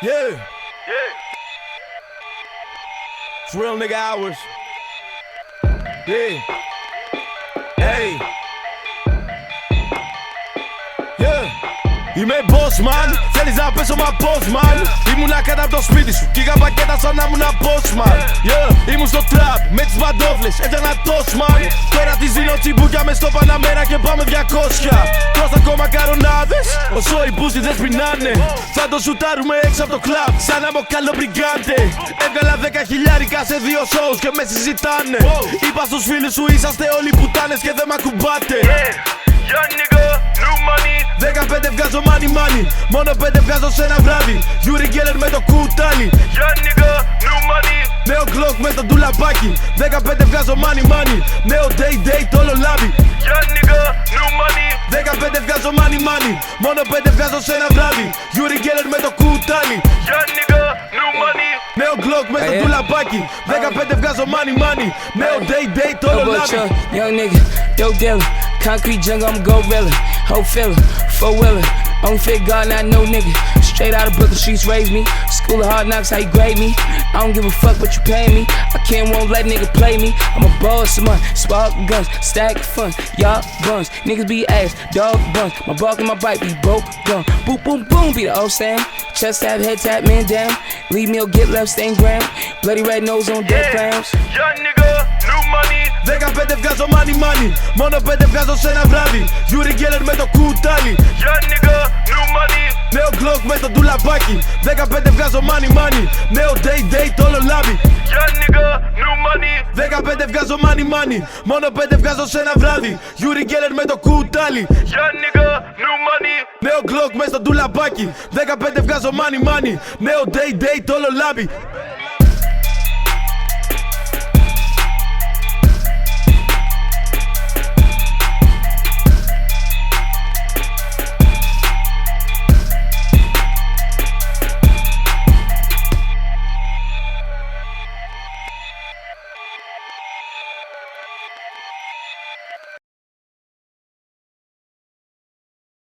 Yeah. It's real nigga hours. Yeah. Hey. Yeah. Είμαι boss man, θέλεις να πέσω μα boss man. Ήμουνα κάτω από το σπίτι σου κι είχα πακέτα σαν να ήμουν boss man. Yeah. Ήμουν στο trap με τις παντόφλες, έκανα toast man. Τώρα τις δίνω τσιμπούκια μες στο Παναμέρα και πάμε 200. Τρώστε ακόμα καρονάδες, όσο οι μπούστιδες πεινάνε. Θα το σουτάρουμε έξω από το κλαμπ, σαν να καλό μπριγκάντε. Έβγαλα 10 χιλιάρικα σε 2 shows και με συζητάνε. Είπα στους φίλους σου είσαστε όλοι πουτάνες και δεν μ' ακουμπάτε. Young nigga, new money. 15 βγάζω money money, μόνο 5 βγάζω σε ένα βράδυ. Yuri Geller με το κουτάλι. Young nigga, new money. Νέο Glock με το ντουλαπάκι. 15 βγάζω money money, νέο day day το όλο λάβει. Young nigga, new money. 15 βγάζω money money, μόνο 5 βγάζω σε ένα βράδυ. Yuri Geller με το κουτάλι. Young nigga, new money. Νέο Glock με το ντουλαπάκι. 15 βγάζω money money, νέο day day το όλο λάβει. Young nigga, dope dealer, concrete jungle, I'm gorilla, whole filler, four wheeler, only fit God, not no nigga. Straight out of Brooklyn streets raised me, school of hard knocks, how you grade me. I don't give a fuck what you pay me, I can't won't let nigga play me. I'm a boss of mine, spark guns, stack funds, y'all buns, niggas be ass, dog buns. My bark and my bite be broke gun, boom boom boom be the old saying. Chest tap, head tap, man down, leave meal, get left, stain ground, bloody red nose on dead clowns. Young nigga, new money. 15 βγάζω money money, μόνο 5 βγάζω σε ένα βράδυ. Yuri Geller με το κουτάλι. Young nigga, new money. Νέο Glock με το ντουλαπάκι. 15 βγάζω money money, νέο day day το όλο λάβει. Young nigga, new money. 15 βγάζω money money, μόνο 5 βγάζω σε ένα βράδυ. Yuri Geller με το κουτάλι. Young nigga, new money. Νέο Glock με στο ντουλαπάκι. 15 βγάζω money money, νέο day day το όλο λάβει.